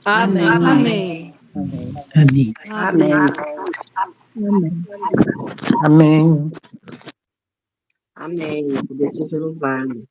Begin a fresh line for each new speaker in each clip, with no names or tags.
Amém.
Amém.
Amém.
Amém.
Amém.
Amém. Deus seja louvado.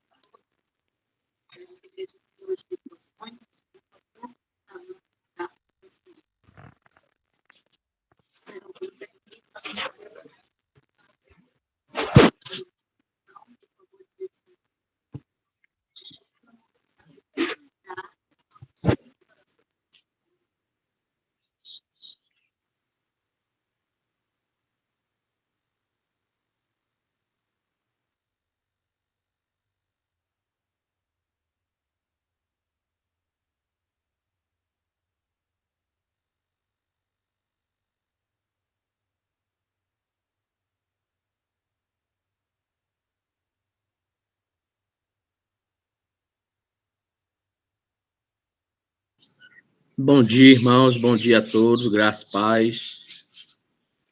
Bom dia, irmãos. Bom dia a todos. Graças e paz.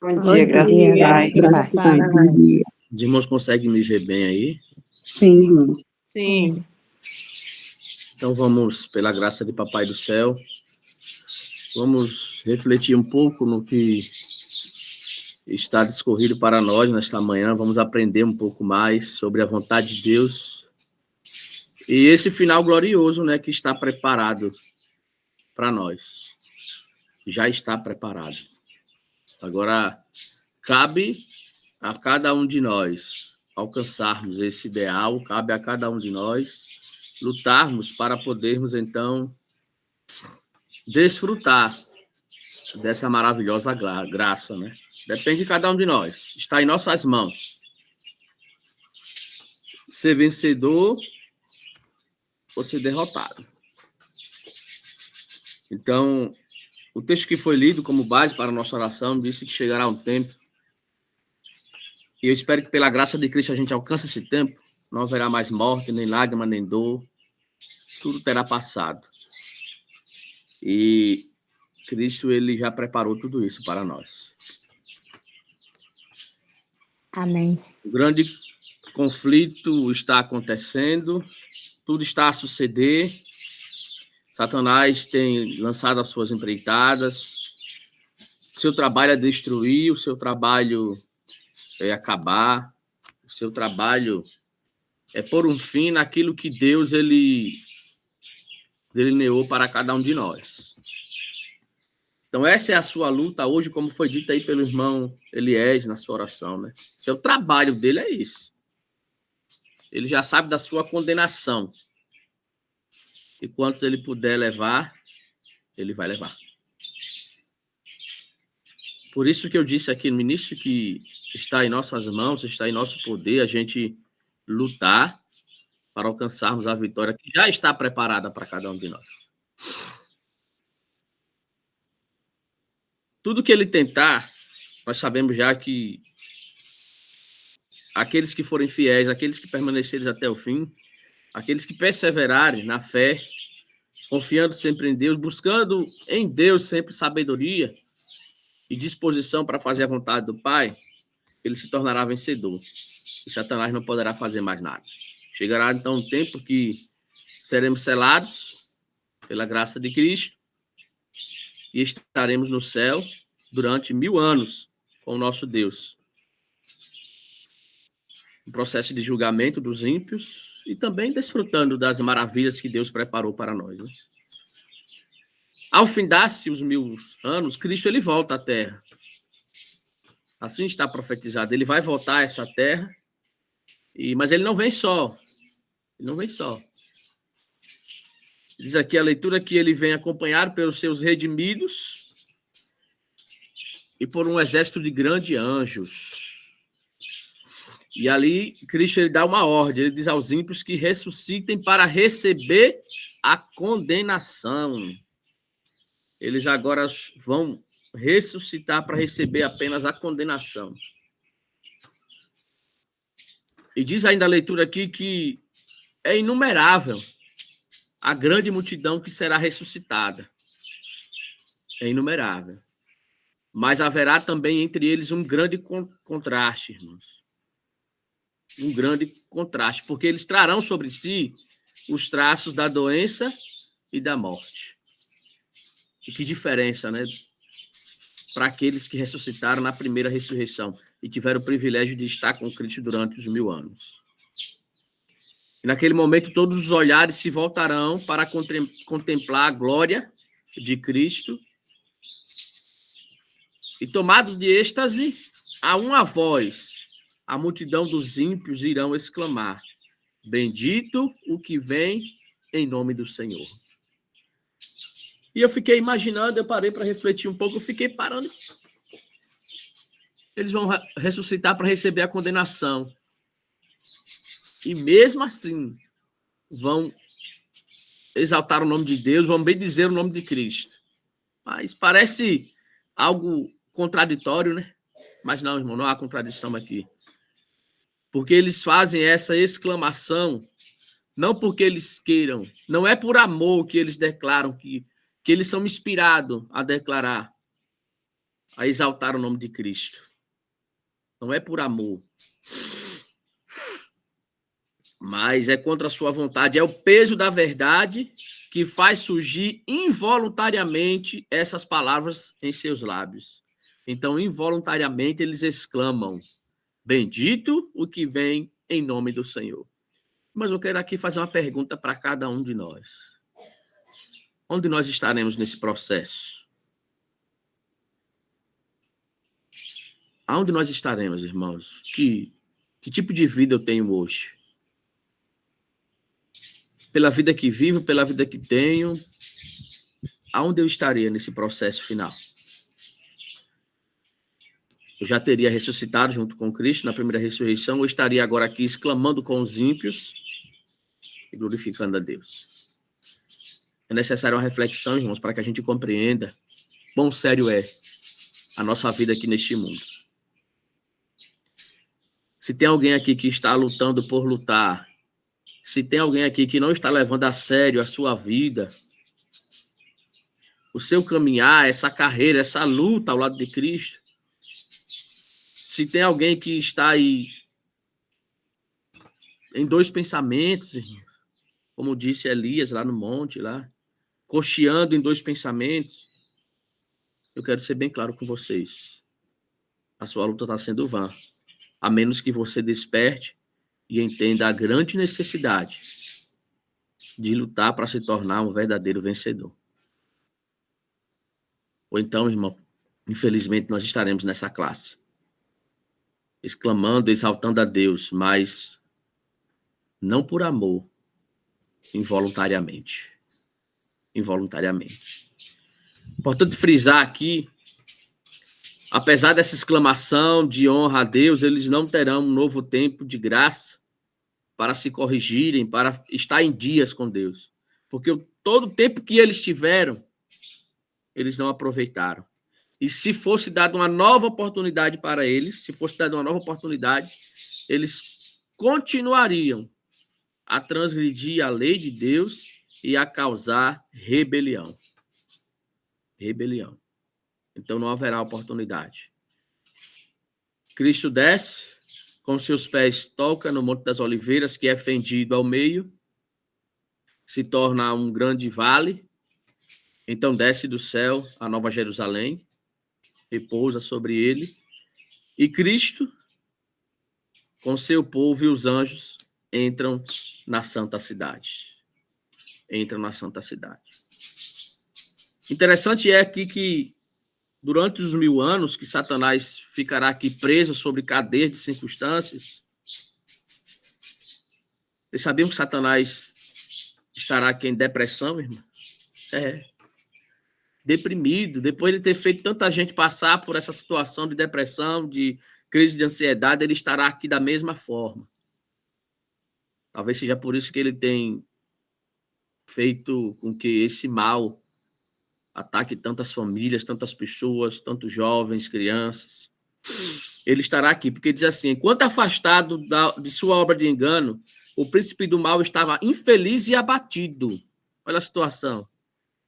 Bom dia, graças a Deus.
Graças a Deus.
Os irmãos conseguem me ver bem aí?
Sim.
Sim.
Então vamos, pela graça de Papai do Céu, vamos refletir um pouco no que está discorrido para nós nesta manhã. Vamos aprender um pouco mais sobre a vontade de Deus e esse final glorioso, né, que está preparado para nós. Já está preparado. Agora, cabe a cada um de nós alcançarmos esse ideal, cabe a cada um de nós lutarmos para podermos, então, desfrutar dessa maravilhosa graça, né? Depende de cada um de nós. Está em nossas mãos. Ser vencedor ou ser derrotado. Então, o texto que foi lido como base para a nossa oração disse que chegará um tempo, e eu espero que pela graça de Cristo a gente alcance esse tempo, não haverá mais morte, nem lágrima, nem dor, tudo terá passado. E Cristo, ele já preparou tudo isso para nós.
Amém.
O grande conflito está acontecendo, tudo está a suceder, Satanás tem lançado as suas empreitadas, seu trabalho é destruir, o seu trabalho é acabar, o seu trabalho é pôr um fim naquilo que Deus ele delineou para cada um de nós. Então essa é a sua luta hoje, como foi dito aí pelo irmão Eliés na sua oração, né? Seu trabalho dele é isso. Ele já sabe da sua condenação. E quantos ele puder levar, ele vai levar. Por isso que eu disse aqui no início que está em nossas mãos, está em nosso poder a gente lutar para alcançarmos a vitória que já está preparada para cada um de nós. Tudo que ele tentar, nós sabemos já que aqueles que forem fiéis, aqueles que permanecerem até o fim, aqueles que perseverarem na fé, confiando sempre em Deus, buscando em Deus sempre sabedoria e disposição para fazer a vontade do Pai, ele se tornará vencedor. E Satanás não poderá fazer mais nada. Chegará então um tempo que seremos selados pela graça de Cristo e estaremos no céu durante 1000 anos com o nosso Deus. Um processo de julgamento dos ímpios e também desfrutando das maravilhas que Deus preparou para nós, né? Ao findar-se os 1000 anos, Cristo ele volta à terra. Assim está profetizado. Ele vai voltar a essa terra, mas ele não vem só. Ele não vem só. Diz aqui a leitura que ele vem acompanhado pelos seus redimidos e por um exército de grandes anjos. E ali, Cristo ele dá uma ordem. Ele diz aos ímpios que ressuscitem para receber a condenação. Eles agora vão ressuscitar para receber apenas a condenação. E diz ainda a leitura aqui que é inumerável a grande multidão que será ressuscitada. É inumerável. Mas haverá também entre eles um grande contraste, irmãos. Um grande contraste, porque eles trarão sobre si os traços da doença e da morte. E que diferença, né? Para aqueles que ressuscitaram na primeira ressurreição e tiveram o privilégio de estar com Cristo durante os 1000 anos. E naquele momento, todos os olhares se voltarão para contemplar a glória de Cristo. E tomados de êxtase, a uma voz, a multidão dos ímpios irão exclamar: bendito o que vem em nome do Senhor. E eu fiquei imaginando, eu parei para refletir um pouco, eu fiquei parando. Eles vão ressuscitar para receber a condenação. E mesmo assim, vão exaltar o nome de Deus, vão bendizer o nome de Cristo. Mas parece algo contraditório, né? Mas não, irmão, não há contradição aqui. Porque eles fazem essa exclamação, não porque eles queiram, não é por amor que eles declaram, que eles são inspirados a declarar, a exaltar o nome de Cristo. Não é por amor. Mas é contra a sua vontade, é o peso da verdade que faz surgir involuntariamente essas palavras em seus lábios. Então, involuntariamente, eles exclamam: bendito o que vem em nome do Senhor. Mas eu quero aqui fazer uma pergunta para cada um de nós. Onde nós estaremos nesse processo? Aonde nós estaremos, irmãos? Que tipo de vida eu tenho hoje? Pela vida que vivo, pela vida que tenho, aonde eu estaria nesse processo final? Eu já teria ressuscitado junto com Cristo na primeira ressurreição, ou estaria agora aqui exclamando com os ímpios e glorificando a Deus? É necessária uma reflexão, irmãos, para que a gente compreenda quão sério é a nossa vida aqui neste mundo. Se tem alguém aqui que está lutando por lutar, se tem alguém aqui que não está levando a sério a sua vida, o seu caminhar, essa carreira, essa luta ao lado de Cristo, se tem alguém que está aí em dois pensamentos, como disse Elias lá no monte, lá, cocheando em dois pensamentos, eu quero ser bem claro com vocês. A sua luta está sendo vã, a menos que você desperte e entenda a grande necessidade de lutar para se tornar um verdadeiro vencedor. Ou então, irmão, infelizmente nós estaremos nessa classe, exclamando, exaltando a Deus, mas não por amor, involuntariamente. Involuntariamente. Importante frisar aqui, apesar dessa exclamação de honra a Deus, eles não terão um novo tempo de graça para se corrigirem, para estar em dias com Deus. Porque todo o tempo que eles tiveram, eles não aproveitaram. E se fosse dada uma nova oportunidade para eles, eles continuariam a transgredir a lei de Deus e a causar rebelião. Rebelião. Então não haverá oportunidade. Cristo desce, com seus pés toca no Monte das Oliveiras, que é fendido ao meio, se torna um grande vale, então desce do céu a Nova Jerusalém, repousa sobre ele, e Cristo, com seu povo e os anjos, entram na santa cidade. Entram na santa cidade. Interessante é aqui que, durante os 1000 anos que Satanás ficará aqui preso sobre cadeias de circunstâncias, vocês sabiam que Satanás estará aqui em depressão, irmão? Deprimido, depois de ter feito tanta gente passar por essa situação de depressão, de crise de ansiedade, ele estará aqui da mesma forma. Talvez seja por isso que ele tem feito com que esse mal ataque tantas famílias, tantas pessoas, tantos jovens, crianças. Ele estará aqui, porque diz assim: enquanto afastado de sua obra de engano, o príncipe do mal estava infeliz e abatido. Olha a situação.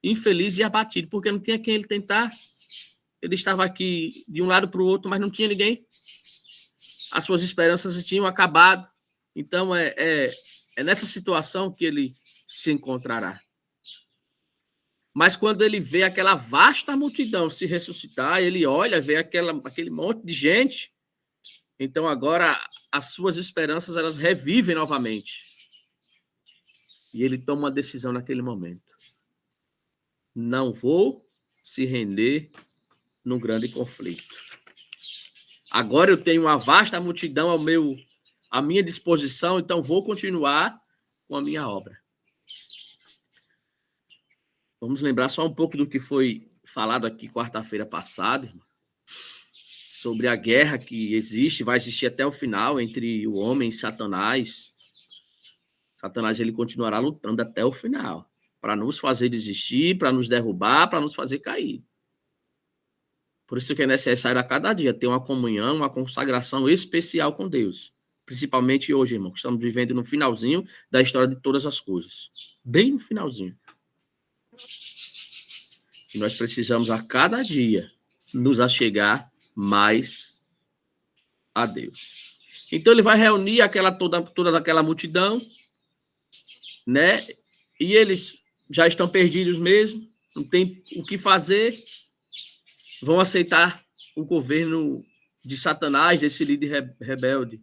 Infeliz e abatido, porque não tinha quem ele tentar. Ele estava aqui de um lado para o outro, mas não tinha ninguém. As suas esperanças tinham acabado. Então, é nessa situação que ele se encontrará. Mas quando ele vê aquela vasta multidão se ressuscitar, ele olha, vê aquele monte de gente, então agora as suas esperanças elas revivem novamente. E ele toma uma decisão naquele momento. Não vou se render num grande conflito. Agora eu tenho uma vasta multidão à minha disposição, então vou continuar com a minha obra. Vamos lembrar só um pouco do que foi falado aqui quarta-feira passada, irmão, sobre a guerra que existe, vai existir até o final entre o homem e Satanás. Satanás ele continuará lutando até o final, para nos fazer desistir, para nos derrubar, para nos fazer cair. Por isso que é necessário a cada dia ter uma comunhão, uma consagração especial com Deus. Principalmente hoje, irmão, que estamos vivendo no finalzinho da história de todas as coisas. Bem no finalzinho. E nós precisamos a cada dia nos achegar mais a Deus. Então ele vai reunir toda aquela multidão, né? E eles já estão perdidos mesmo, não tem o que fazer, vão aceitar o governo de Satanás, desse líder rebelde.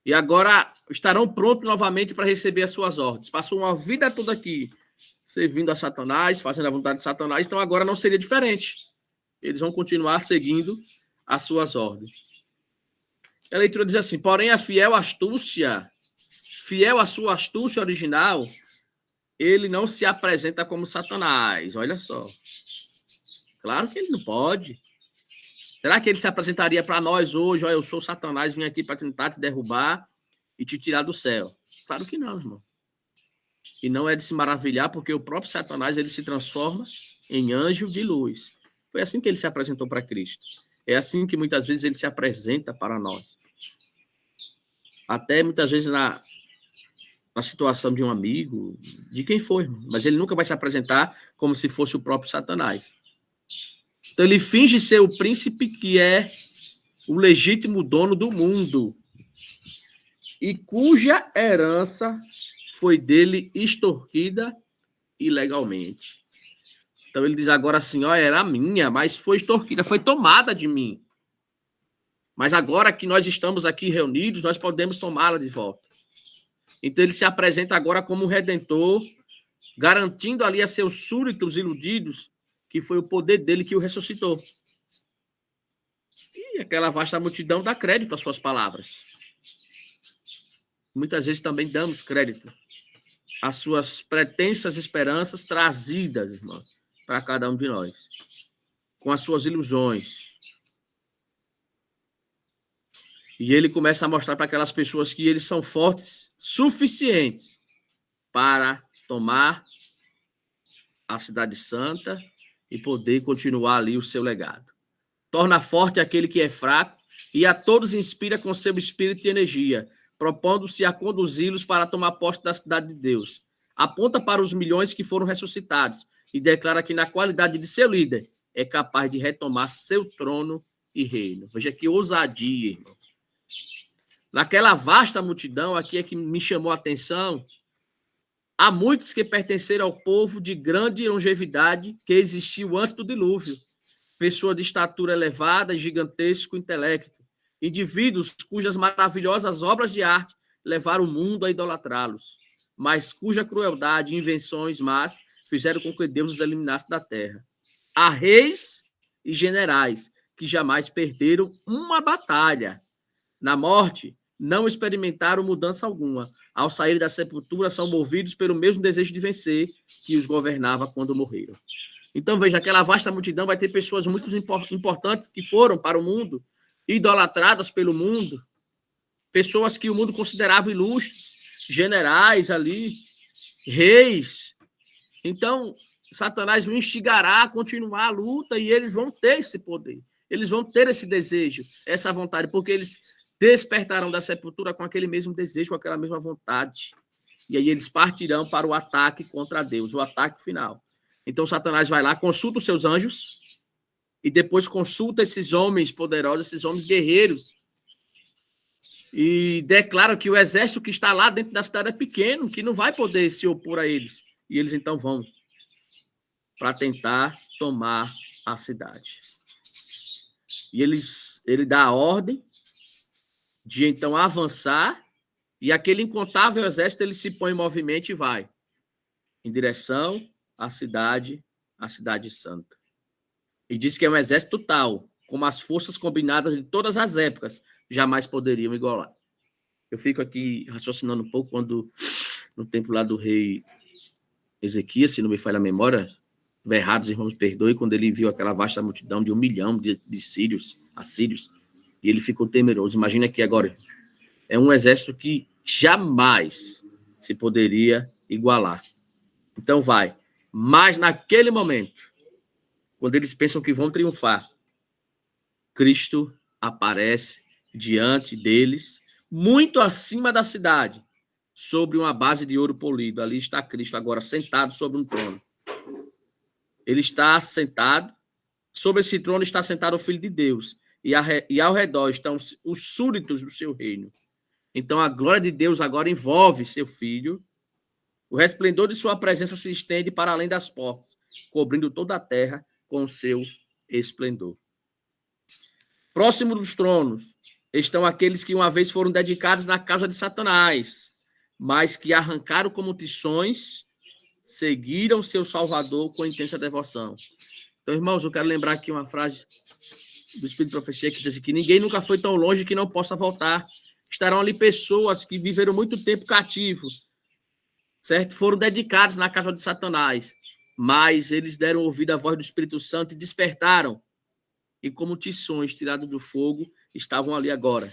E agora estarão prontos novamente para receber as suas ordens. Passou uma vida toda aqui servindo a Satanás, fazendo a vontade de Satanás, então agora não seria diferente. Eles vão continuar seguindo as suas ordens. A leitura diz assim: porém, a fiel à sua astúcia original, ele não se apresenta como Satanás. Olha só. Claro que ele não pode. Será que ele se apresentaria para nós hoje? Olha, eu sou Satanás, vim aqui para tentar te derrubar e te tirar do céu. Claro que não, irmão. E não é de se maravilhar, porque o próprio Satanás ele se transforma em anjo de luz. Foi assim que ele se apresentou para Cristo. É assim que muitas vezes ele se apresenta para nós. Até muitas vezes na situação de um amigo, de quem for, irmão. Mas ele nunca vai se apresentar como se fosse o próprio Satanás. Então ele finge ser o príncipe que é o legítimo dono do mundo e cuja herança foi dele extorquida ilegalmente. Então ele diz agora assim, ó, era minha, mas foi extorquida, foi tomada de mim. Mas agora que nós estamos aqui reunidos, nós podemos tomá-la de volta. Então ele se apresenta agora como um redentor, garantindo ali a seus súditos iludidos que foi o poder dele que o ressuscitou. E aquela vasta multidão dá crédito às suas palavras. Muitas vezes também damos crédito às suas pretensas esperanças trazidas, irmão, para cada um de nós, com as suas ilusões. E ele começa a mostrar para aquelas pessoas que eles são fortes, suficientes para tomar a Cidade Santa e poder continuar ali o seu legado. Torna forte aquele que é fraco e a todos inspira com seu espírito e energia, propondo-se a conduzi-los para tomar posse da cidade de Deus. Aponta para os milhões que foram ressuscitados e declara que, na qualidade de seu líder, é capaz de retomar seu trono e reino. Veja que ousadia, irmão. Naquela vasta multidão, aqui é que me chamou a atenção, há muitos que pertenceram ao povo de grande longevidade que existiu antes do dilúvio. Pessoa de estatura elevada e gigantesco intelecto. Indivíduos cujas maravilhosas obras de arte levaram o mundo a idolatrá-los, mas cuja crueldade e invenções más fizeram com que Deus os eliminasse da terra. Há reis e generais que jamais perderam uma batalha. Na morte, não experimentaram mudança alguma. Ao sair da sepultura, são movidos pelo mesmo desejo de vencer que os governava quando morreram. Então, veja, aquela vasta multidão vai ter pessoas muito importantes que foram para o mundo, idolatradas pelo mundo, pessoas que o mundo considerava ilustres, generais ali, reis. Então, Satanás o instigará a continuar a luta e eles vão ter esse poder, eles vão ter esse desejo, essa vontade, porque eles despertarão da sepultura com aquele mesmo desejo, com aquela mesma vontade. E aí eles partirão para o ataque contra Deus, o ataque final. Então Satanás vai lá, consulta os seus anjos e depois consulta esses homens poderosos, esses homens guerreiros e declara que o exército que está lá dentro da cidade é pequeno, que não vai poder se opor a eles. E eles então vão. para tentar tomar a cidade. E ele dá a ordem de então avançar, e aquele incontável exército ele se põe em movimento e vai em direção à cidade santa. E diz que é um exército tal, como as forças combinadas de todas as épocas jamais poderiam igualar. Eu fico aqui raciocinando um pouco quando, no tempo lá do rei Ezequias, se não me falha a memória, errados, irmãos, perdoe, quando ele viu aquela vasta multidão de 1 milhão de assírios, e ele ficou temeroso. Imagina que agora é um exército que jamais se poderia igualar. Então vai. Mas naquele momento, quando eles pensam que vão triunfar, Cristo aparece diante deles, muito acima da cidade, sobre uma base de ouro polido. Ali está Cristo agora sentado sobre um trono. Ele está sentado, sobre esse trono está sentado o Filho de Deus, e ao redor estão os súditos do seu reino. Então a glória de Deus agora envolve seu Filho, o resplendor de sua presença se estende para além das portas, cobrindo toda a terra com o seu esplendor. Próximo dos tronos estão aqueles que uma vez foram dedicados na causa de Satanás, mas que arrancaram como tições, seguiram seu Salvador com intensa devoção. Então, irmãos, eu quero lembrar aqui uma frase do Espírito de Profecia que diz assim, que ninguém nunca foi tão longe que não possa voltar. Estarão ali pessoas que viveram muito tempo cativos, certo? Foram dedicados na casa de Satanás, mas eles deram ouvido à voz do Espírito Santo e despertaram. E como tições tirados do fogo, estavam ali agora,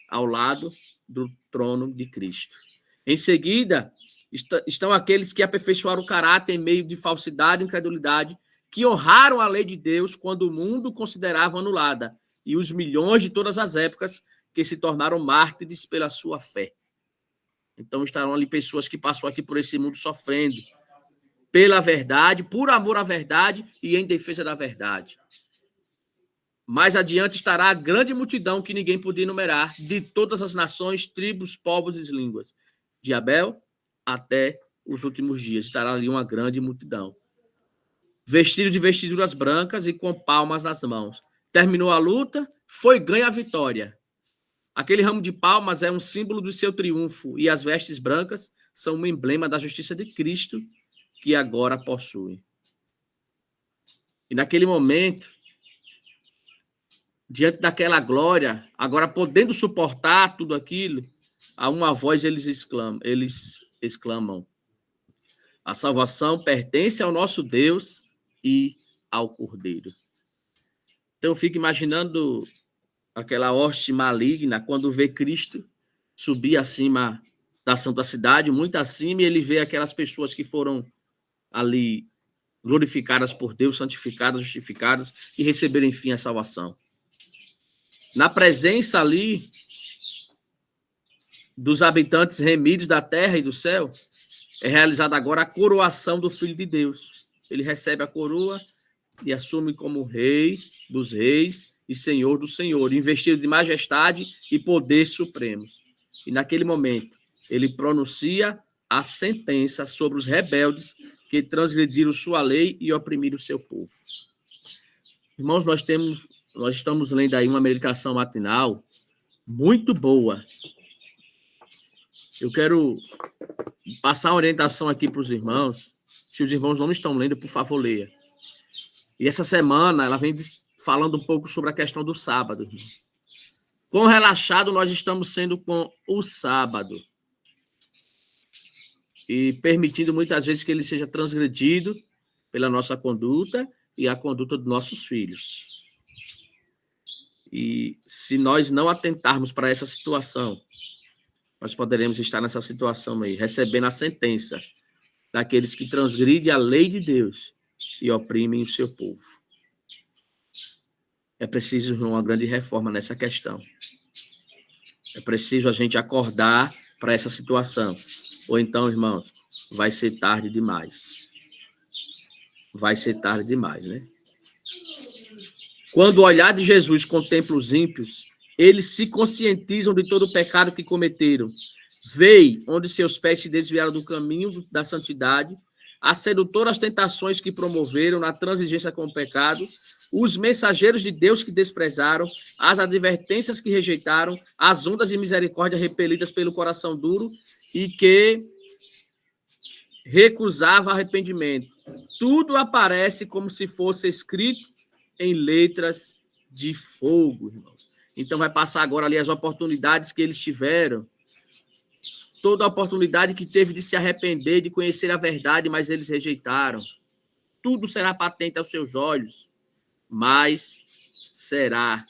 ao lado do trono de Cristo. Em seguida, estão aqueles que aperfeiçoaram o caráter em meio de falsidade e incredulidade, que honraram a lei de Deus quando o mundo considerava anulada, e os milhões de todas as épocas que se tornaram mártires pela sua fé. Então estarão ali pessoas que passam aqui por esse mundo sofrendo pela verdade, por amor à verdade e em defesa da verdade. Mais adiante estará a grande multidão que ninguém podia enumerar, de todas as nações, tribos, povos e línguas. De Abel até os últimos dias. Estará ali uma grande multidão. Vestido de vestiduras brancas e com palmas nas mãos. Terminou a luta, foi ganha a vitória. Aquele ramo de palmas é um símbolo do seu triunfo, e as vestes brancas são um emblema da justiça de Cristo que agora possui. E naquele momento, diante daquela glória, agora podendo suportar tudo aquilo, a uma voz eles exclamam: a salvação pertence ao nosso Deus e ao Cordeiro. Então eu fico imaginando aquela hoste maligna quando vê Cristo subir acima da Santa Cidade, muito acima, e ele vê aquelas pessoas que foram ali glorificadas por Deus, santificadas, justificadas, e receberem, enfim, a salvação. Na presença ali dos habitantes remidos da terra e do céu, é realizada agora a coroação do Filho de Deus. Ele recebe a coroa e assume como Rei dos Reis e Senhor do Senhor, investido de majestade e poder supremos. E naquele momento, ele pronuncia a sentença sobre os rebeldes que transgrediram sua lei e oprimiram o seu povo. Irmãos, nós estamos lendo aí uma meditação matinal muito boa. Eu quero passar uma orientação aqui para os irmãos. Se os irmãos não estão lendo, por favor, leia. E essa semana, ela vem falando um pouco sobre a questão do sábado. Irmão. Quão relaxado nós estamos sendo com o sábado. E permitindo muitas vezes que ele seja transgredido pela nossa conduta e a conduta dos nossos filhos. E se nós não atentarmos para essa situação, nós poderemos estar nessa situação aí, recebendo a sentença daqueles que transgridem a lei de Deus e oprimem o seu povo. É preciso uma grande reforma nessa questão. É preciso a gente acordar para essa situação. Ou então, irmãos, vai ser tarde demais. Vai ser tarde demais, né? Quando o olhar de Jesus contempla os ímpios, eles se conscientizam de todo o pecado que cometeram. Veem onde seus pés se desviaram do caminho da santidade, as sedutoras tentações que promoveram na transigência com o pecado, os mensageiros de Deus que desprezaram, as advertências que rejeitaram, as ondas de misericórdia repelidas pelo coração duro e que recusava arrependimento. Tudo aparece como se fosse escrito em letras de fogo, irmão. Então vai passar agora ali as oportunidades que eles tiveram, toda a oportunidade que teve de se arrepender, de conhecer a verdade, mas eles rejeitaram. Tudo será patente aos seus olhos, mas será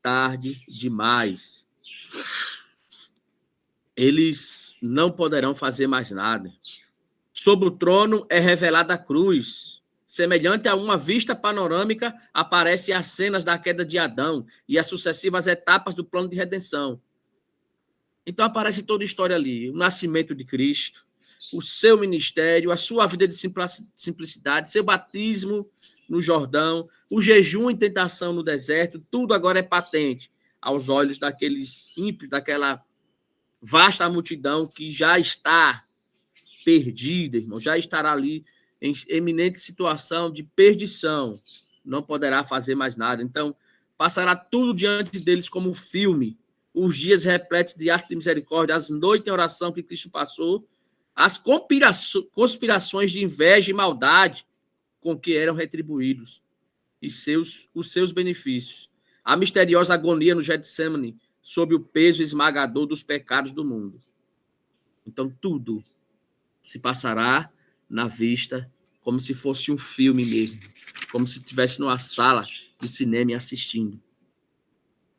tarde demais. Eles não poderão fazer mais nada. Sob o trono é revelada a cruz. Semelhante a uma vista panorâmica, aparecem as cenas da queda de Adão e as sucessivas etapas do plano de redenção. Então aparece toda a história ali, o nascimento de Cristo, o seu ministério, a sua vida de simplicidade, seu batismo no Jordão, o jejum e tentação no deserto, tudo agora é patente aos olhos daqueles ímpios, daquela vasta multidão que já está perdida, irmão, já estará ali em eminente situação de perdição, não poderá fazer mais nada. Então, passará tudo diante deles como um filme, os dias repletos de atos de misericórdia, as noites em oração que Cristo passou, as conspirações de inveja e maldade com que eram retribuídos, e os seus benefícios, a misteriosa agonia no Getsemane, sob o peso esmagador dos pecados do mundo. Então, tudo se passará na vista, como se fosse um filme mesmo, como se estivesse numa sala de cinema assistindo,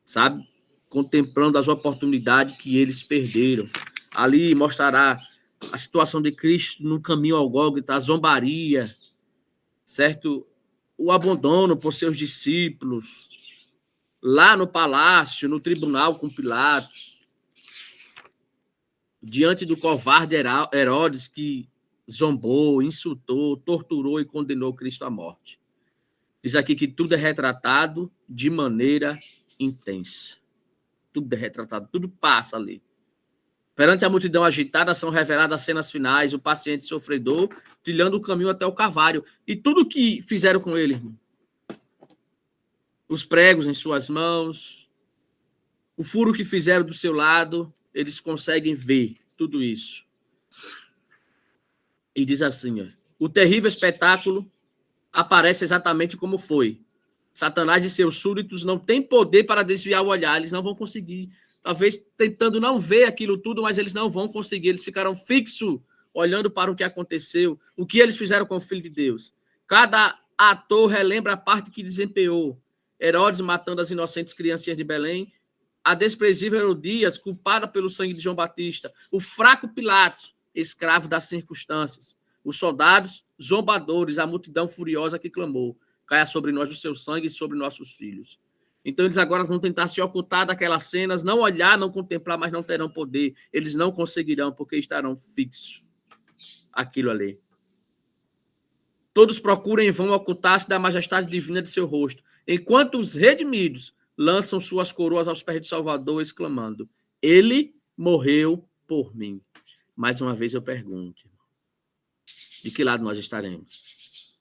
sabe? Contemplando as oportunidades que eles perderam. Ali mostrará a situação de Cristo no caminho ao Gólgota, a zombaria, certo? O abandono por seus discípulos, lá no palácio, no tribunal com Pilatos, diante do covarde Herodes que zombou, insultou, torturou e condenou Cristo à morte. Diz aqui que tudo é retratado de maneira intensa. Tudo é retratado, tudo passa ali. Perante a multidão agitada, são reveladas as cenas finais, o paciente sofredor, trilhando o caminho até o Calvário. E tudo que fizeram com ele, irmão. Os pregos em suas mãos, o furo que fizeram do seu lado, eles conseguem ver tudo isso. E diz assim, ó, o terrível espetáculo aparece exatamente como foi. Satanás e seus súditos não têm poder para desviar o olhar, eles não vão conseguir. Talvez tentando não ver aquilo tudo, mas eles não vão conseguir. Eles ficaram fixos, olhando para o que aconteceu, o que eles fizeram com o Filho de Deus. Cada ator relembra a parte que desempenhou. Herodes matando as inocentes criancinhas de Belém, a desprezível Herodias, culpada pelo sangue de João Batista, o fraco Pilatos, escravo das circunstâncias, os soldados zombadores, a multidão furiosa que clamou, caia sobre nós o seu sangue e sobre nossos filhos. Então eles agora vão tentar se ocultar daquelas cenas, não olhar, não contemplar, mas não terão poder. Eles não conseguirão, porque estarão fixos aquilo ali. Todos procuram em vão ocultar-se da majestade divina de seu rosto, enquanto os redimidos lançam suas coroas aos pés de Salvador, exclamando, ele morreu por mim. Mais uma vez eu pergunto, de que lado nós estaremos?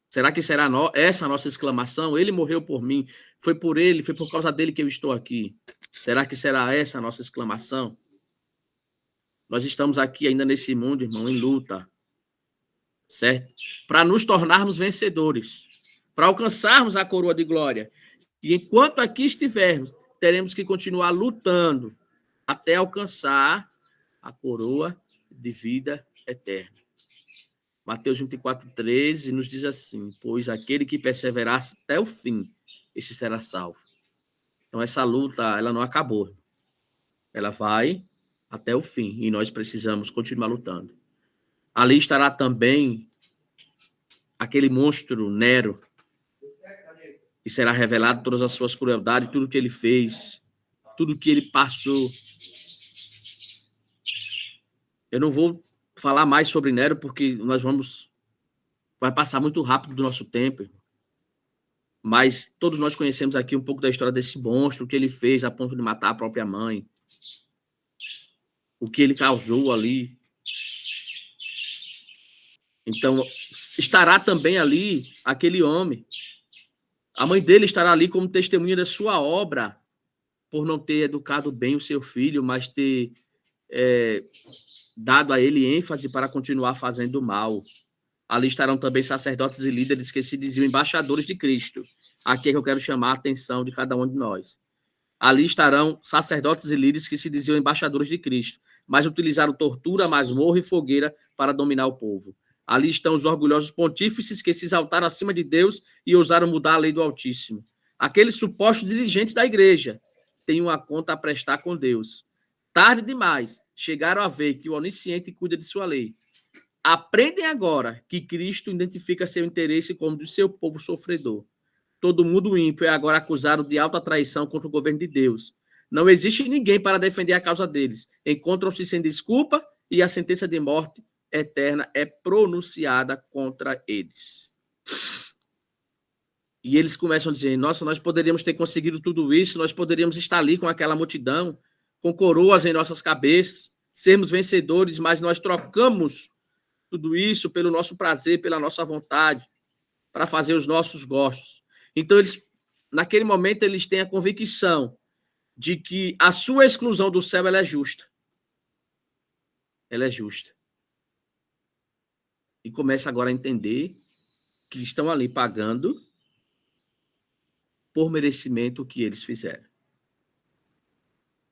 Será que será essa a nossa exclamação? Ele morreu por mim, foi por ele, foi por causa dele que eu estou aqui. Será que será essa a nossa exclamação? Nós estamos aqui ainda nesse mundo, irmão, em luta, certo? Para nos tornarmos vencedores, para alcançarmos a coroa de glória. E enquanto aqui estivermos, teremos que continuar lutando até alcançar a coroa de vida eterna. Mateus 24:13 nos diz assim, pois aquele que perseverar até o fim, esse será salvo. Então essa luta, ela não acabou. Ela vai até o fim e nós precisamos continuar lutando. Ali estará também aquele monstro Nero, e será revelado todas as suas crueldades, tudo que ele fez, tudo que ele passou. Eu não vou falar mais sobre Nero, porque vai passar muito rápido do nosso tempo. Mas todos nós conhecemos aqui um pouco da história desse monstro, o que ele fez a ponto de matar a própria mãe, o que ele causou ali. Então, estará também ali aquele homem. A mãe dele estará ali como testemunha da sua obra, por não ter educado bem o seu filho, mas ter dado a ele ênfase para continuar fazendo mal. Ali estarão também sacerdotes e líderes que se diziam embaixadores de Cristo. Aqui é que eu quero chamar a atenção de cada um de nós. Ali estarão sacerdotes e líderes que se diziam embaixadores de Cristo, mas utilizaram tortura, masmorra e fogueira para dominar o povo. Ali estão os orgulhosos pontífices que se exaltaram acima de Deus e ousaram mudar a lei do Altíssimo. Aqueles supostos dirigentes da igreja têm uma conta a prestar com Deus. Tarde demais, chegaram a ver que o Onisciente cuida de sua lei. Aprendem agora que Cristo identifica seu interesse como do seu povo sofredor. Todo mundo ímpio é agora acusado de alta traição contra o governo de Deus. Não existe ninguém para defender a causa deles. Encontram-se sem desculpa e a sentença de morte eterna é pronunciada contra eles. E eles começam a dizer, nossa, nós poderíamos ter conseguido tudo isso, nós poderíamos estar ali com aquela multidão, com coroas em nossas cabeças, sermos vencedores, mas nós trocamos tudo isso pelo nosso prazer, pela nossa vontade, para fazer os nossos gostos. Então, naquele momento, eles têm a convicção de que a sua exclusão do céu ela é justa. Ela é justa. E começa agora a entender que estão ali pagando por merecimento o que eles fizeram.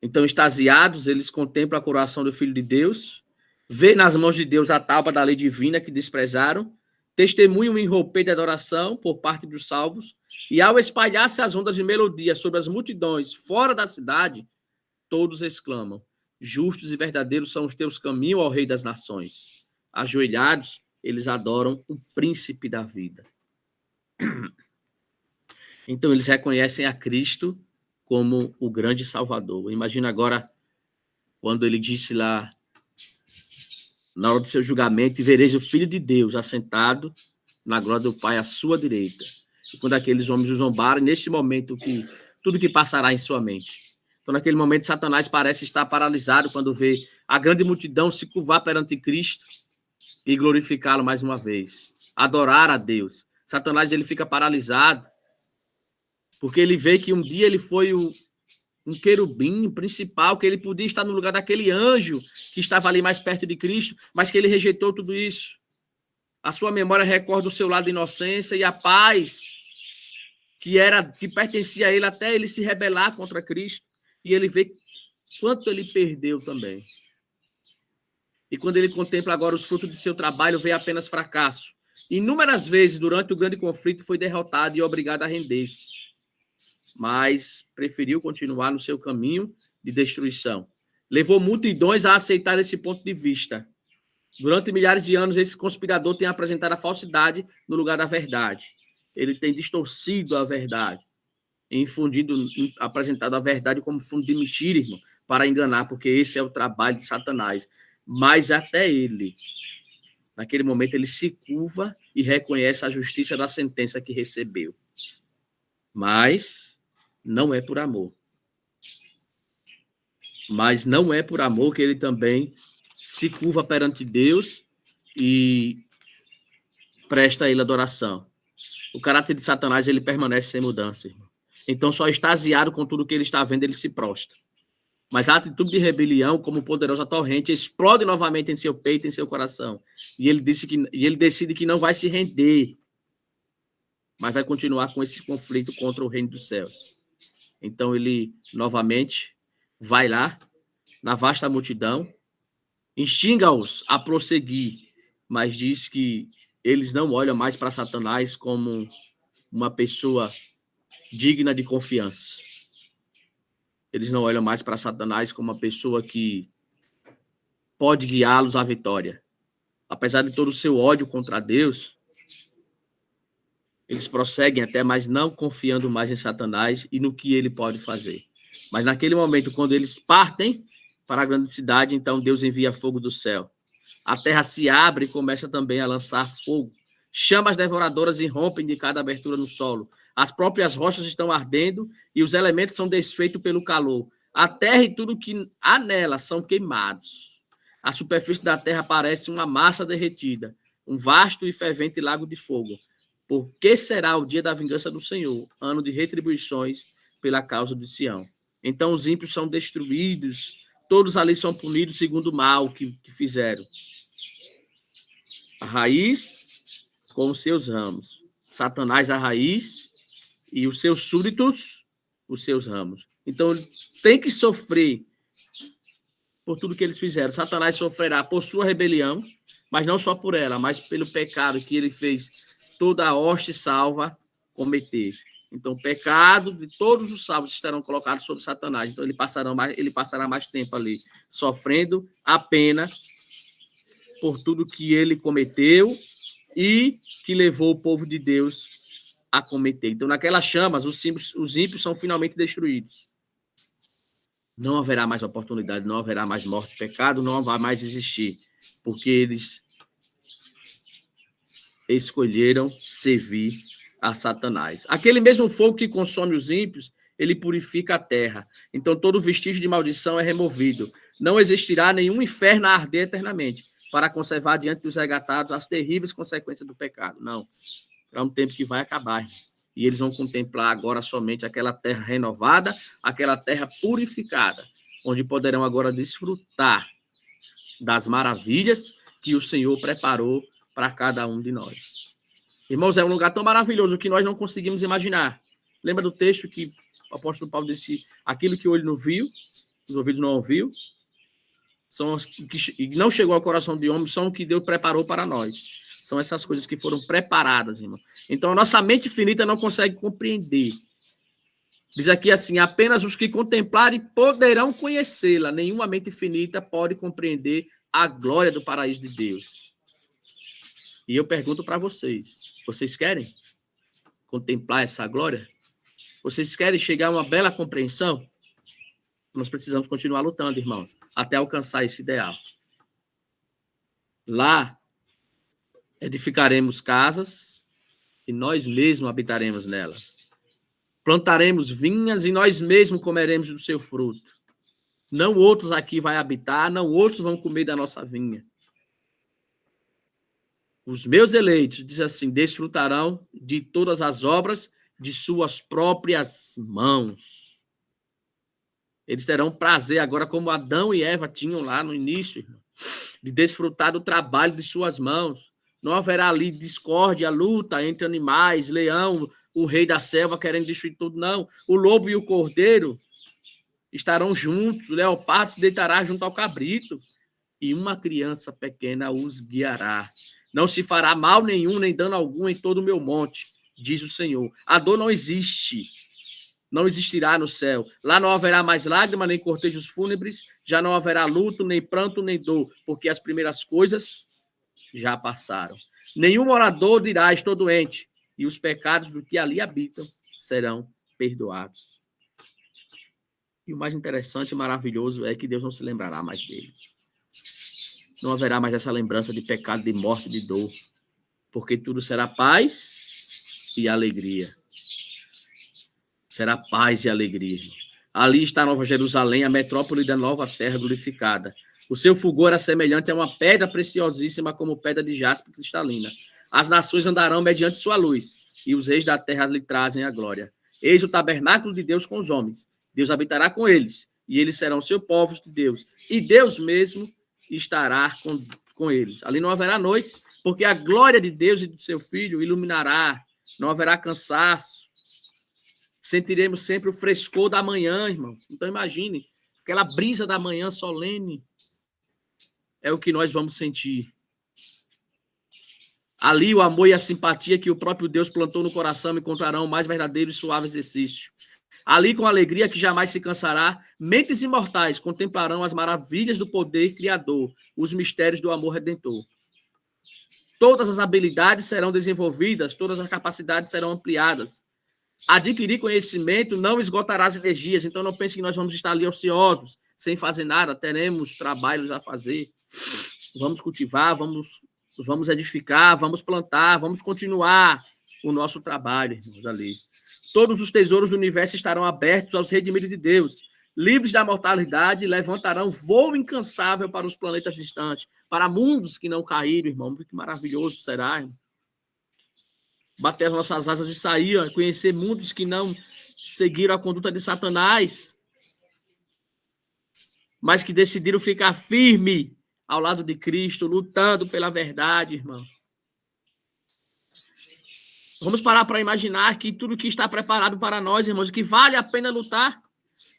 Então, extasiados, eles contemplam a coroação do Filho de Deus, vê nas mãos de Deus a tábua da lei divina que desprezaram, testemunham em roupeiro de adoração por parte dos salvos, e ao espalhar-se as ondas de melodia sobre as multidões fora da cidade, todos exclamam, justos e verdadeiros são os teus caminhos, ó Rei das Nações. Ajoelhados, eles adoram o príncipe da vida. Então, eles reconhecem a Cristo como o grande Salvador. Imagina agora, quando ele disse lá, na hora do seu julgamento, e vereis o Filho de Deus assentado na glória do Pai à sua direita. E quando aqueles homens o zombaram, nesse momento, tudo que passará em sua mente. Então, naquele momento, Satanás parece estar paralisado quando vê a grande multidão se curvar perante Cristo e glorificá-lo mais uma vez. Adorar a Deus. Satanás, ele fica paralisado porque ele vê que um dia ele foi um querubim principal, que ele podia estar no lugar daquele anjo que estava ali mais perto de Cristo, mas que ele rejeitou tudo isso. A sua memória recorda o seu lado de inocência e a paz que pertencia a ele até ele se rebelar contra Cristo. E ele vê quanto ele perdeu também. E quando ele contempla agora os frutos de seu trabalho, vê apenas fracasso. Inúmeras vezes, durante o grande conflito, foi derrotado e obrigado a render-se. Mas preferiu continuar no seu caminho de destruição. Levou multidões a aceitar esse ponto de vista. Durante milhares de anos, esse conspirador tem apresentado a falsidade no lugar da verdade. Ele tem distorcido a verdade, apresentado a verdade como fundo de mentira, irmão, para enganar, porque esse é o trabalho de Satanás. Mas até ele, naquele momento, ele se curva e reconhece a justiça da sentença que recebeu. Mas não é por amor. Mas não é por amor que ele também se curva perante Deus e presta a ele adoração. O caráter de Satanás, ele permanece sem mudança, irmão. Então, só extasiado com tudo que ele está vendo, ele se prostra. Mas a atitude de rebelião, como poderosa torrente, explode novamente em seu peito, em seu coração. E ele decide que não vai se render, mas vai continuar com esse conflito contra o reino dos céus. Então, ele, novamente, vai lá, na vasta multidão, instiga-os a prosseguir, mas diz que eles não olham mais para Satanás como uma pessoa digna de confiança. Eles não olham mais para Satanás como uma pessoa que pode guiá-los à vitória. Apesar de todo o seu ódio contra Deus, eles prosseguem até, mas não confiando mais em Satanás e no que ele pode fazer. Mas naquele momento, quando eles partem para a grande cidade, então Deus envia fogo do céu. A terra se abre e começa também a lançar fogo. Chamas devoradoras irrompem de cada abertura no solo. As próprias rochas estão ardendo e os elementos são desfeitos pelo calor. A terra e tudo que há nela são queimados. A superfície da terra parece uma massa derretida. um vasto e fervente lago de fogo. Porque será o dia da vingança do Senhor, ano de retribuições pela causa de Sião. Então os ímpios são destruídos, todos ali são punidos segundo o mal que fizeram. A raiz com os seus ramos. Satanás a raiz e os seus súditos, os seus ramos. Então tem que sofrer por tudo que eles fizeram. Satanás sofrerá por sua rebelião, mas não só por ela, mas pelo pecado que ele fez toda a hoste salva cometer. Então, o pecado de todos os salvos estarão colocados sobre Satanás. Então, ele passará mais tempo ali, sofrendo a pena por tudo que ele cometeu e que levou o povo de Deus a cometer. Então, naquelas chamas, os ímpios são finalmente destruídos. Não haverá mais oportunidade, não haverá mais morte, pecado não vai mais existir, porque eles escolheram servir a Satanás. Aquele mesmo fogo que consome os ímpios, ele purifica a terra. Então, todo vestígio de maldição é removido. Não existirá nenhum inferno a arder eternamente, para conservar diante dos resgatados as terríveis consequências do pecado. Não. É um tempo que vai acabar. E eles vão contemplar agora somente aquela terra renovada, aquela terra purificada, onde poderão agora desfrutar das maravilhas que o Senhor preparou para cada um de nós. Irmãos, é um lugar tão maravilhoso que nós não conseguimos imaginar. Lembra do texto que o apóstolo Paulo disse: aquilo que o olho não viu, os ouvidos não ouviu, são os que não chegou ao coração de homem, são o que Deus preparou para nós. São essas coisas que foram preparadas, irmão. Então, a nossa mente finita não consegue compreender. Diz aqui assim: apenas os que contemplarem poderão conhecê-la. Nenhuma mente finita pode compreender a glória do paraíso de Deus. E eu pergunto para vocês: vocês querem contemplar essa glória? Vocês querem chegar a uma bela compreensão? Nós precisamos continuar lutando, irmãos, até alcançar esse ideal. Lá, edificaremos casas e nós mesmos habitaremos nela. Plantaremos vinhas e nós mesmos comeremos do seu fruto. Não outros aqui vão habitar, não outros vão comer da nossa vinha. Os meus eleitos, diz assim, desfrutarão de todas as obras de suas próprias mãos. Eles terão prazer agora, como Adão e Eva tinham lá no início, irmão, de desfrutar do trabalho de suas mãos. Não haverá ali discórdia, luta entre animais, leão, o rei da selva querendo destruir tudo, não. O lobo e o cordeiro estarão juntos, o leopardo se deitará junto ao cabrito e uma criança pequena os guiará. Não se fará mal nenhum, nem dano algum em todo o meu monte, diz o Senhor. A dor não existe, não existirá no céu. Lá não haverá mais lágrima, nem cortejos fúnebres, já não haverá luto, nem pranto, nem dor, porque as primeiras coisas já passaram. Nenhum morador dirá: estou doente, e os pecados do que ali habitam serão perdoados. E o mais interessante e maravilhoso é que Deus não se lembrará mais dele. Não haverá mais essa lembrança de pecado, de morte, de dor, porque tudo será paz e alegria. Será paz e alegria. Ali está a Nova Jerusalém, a metrópole da nova terra glorificada. O seu fulgor é semelhante a uma pedra preciosíssima, como pedra de jaspe cristalina. As nações andarão mediante sua luz, e os reis da terra lhe trazem a glória. Eis o tabernáculo de Deus com os homens. Deus habitará com eles, e eles serão seu povo de Deus. E Deus mesmo estará com eles. Ali não haverá noite, porque a glória de Deus e do seu Filho iluminará. Não haverá cansaço. Sentiremos sempre o frescor da manhã, irmãos. Então imagine, aquela brisa da manhã solene é o que nós vamos sentir. Ali o amor e a simpatia que o próprio Deus plantou no coração encontrarão o mais verdadeiro e suave exercício. Ali, com alegria que jamais se cansará, mentes imortais contemplarão as maravilhas do poder criador, os mistérios do amor redentor. Todas as habilidades serão desenvolvidas, todas as capacidades serão ampliadas. Adquirir conhecimento não esgotará as energias, então não pense que nós vamos estar ali ociosos, sem fazer nada, teremos trabalhos a fazer. Vamos cultivar, vamos edificar, vamos plantar, vamos continuar o nosso trabalho, irmãos, ali. Todos os tesouros do universo estarão abertos aos redimidos de Deus. livres da mortalidade, levantarão voo incansável para os planetas distantes, para mundos que não caíram, irmão. Que maravilhoso será, irmão. Bater as nossas asas e sair, ó, conhecer mundos que não seguiram a conduta de Satanás, mas que decidiram ficar firme ao lado de Cristo, lutando pela verdade, irmão. Vamos parar para imaginar que tudo que está preparado para nós, irmãos, que vale a pena lutar.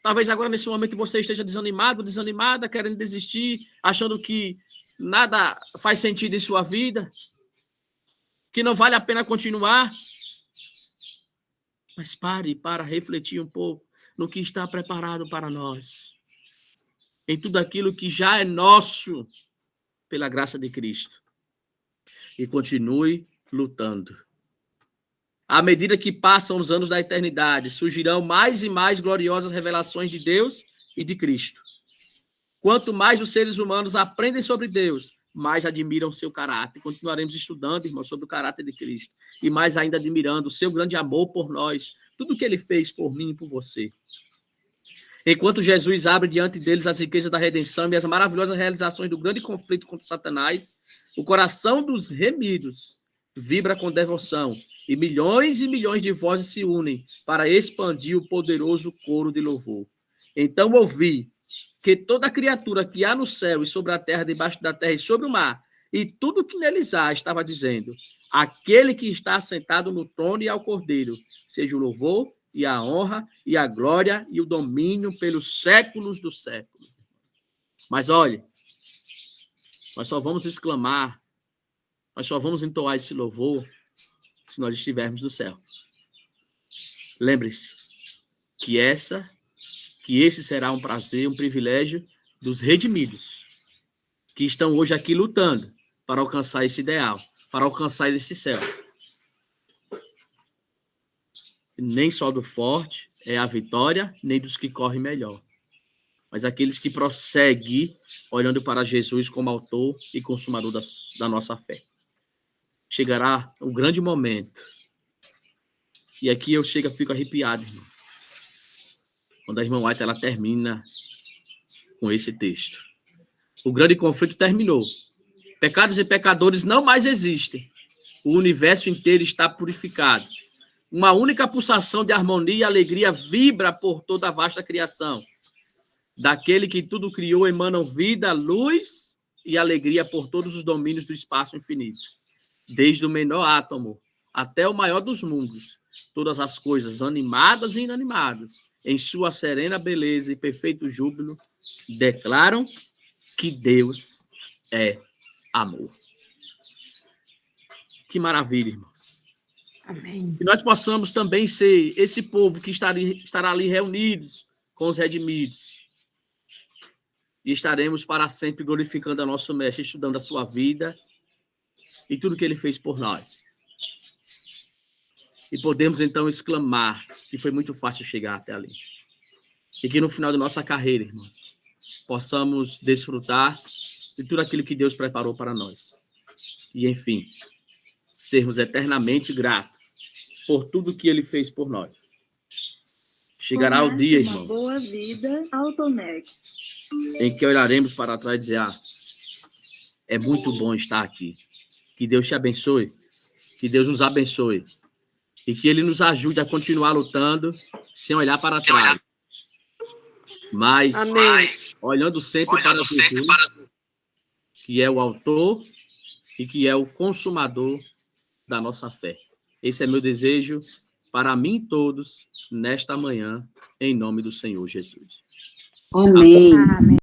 Talvez agora, nesse momento, você esteja desanimado, desanimada, querendo desistir, achando que nada faz sentido em sua vida, que não vale a pena continuar. Mas pare para refletir um pouco no que está preparado para nós, em tudo aquilo que já é nosso pela graça de Cristo. E continue lutando. À medida que passam os anos da eternidade, surgirão mais e mais gloriosas revelações de Deus e de Cristo. Quanto mais os seres humanos aprendem sobre Deus, mais admiram seu caráter. Continuaremos estudando, irmãos, sobre o caráter de Cristo. E mais ainda admirando o seu grande amor por nós. Tudo que ele fez por mim e por você. Enquanto Jesus abre diante deles as riquezas da redenção e as maravilhosas realizações do grande conflito contra Satanás, o coração dos remidos vibra com devoção e milhões de vozes se unem para expandir o poderoso coro de louvor. Então ouvi que toda criatura que há no céu e sobre a terra, debaixo da terra e sobre o mar, e tudo que neles há, estava dizendo: aquele que está sentado no trono e ao Cordeiro, seja o louvor e a honra e a glória e o domínio pelos séculos dos séculos. Mas olhe, nós só vamos exclamar, nós só vamos entoar esse louvor se nós estivermos no céu. Lembre-se que esse será um prazer, um privilégio dos redimidos, que estão hoje aqui lutando para alcançar esse ideal, para alcançar esse céu. Nem só do forte é a vitória, nem dos que correm melhor, mas aqueles que prosseguem olhando para Jesus como autor e consumador da nossa fé. Chegará um grande momento, e aqui eu fico arrepiado, irmão, quando a irmã White ela termina com esse texto. O grande conflito terminou. Pecados e pecadores não mais existem. O universo inteiro está purificado. Uma única pulsação de harmonia e alegria vibra por toda a vasta criação. Daquele que tudo criou emanam vida, luz e alegria por todos os domínios do espaço infinito. Desde o menor átomo até o maior dos mundos. Todas as coisas, animadas e inanimadas, em sua serena beleza e perfeito júbilo, declaram que Deus é amor. Que maravilha, irmãos.
Amém.
Que nós possamos também ser esse povo que estará ali reunidos com os redimidos. E estaremos para sempre glorificando a nosso Mestre, estudando a sua vida e tudo que ele fez por nós. E podemos então exclamar que foi muito fácil chegar até ali. E que no final da nossa carreira, irmãos, possamos desfrutar de tudo aquilo que Deus preparou para nós. E, enfim, sermos eternamente gratos por tudo que ele fez por nós. Chegará o dia, irmão,
boa vida, Autonec,
em que olharemos para trás e dizer: é muito bom estar aqui. Que Deus te abençoe, que Deus nos abençoe e que ele nos ajude a continuar lutando sem olhar para trás. Mas olhando sempre para Jesus, que é o autor e que é o consumador da nossa fé. Esse é meu desejo para mim e todos nesta manhã, em nome do Senhor Jesus.
Amém.
Amém.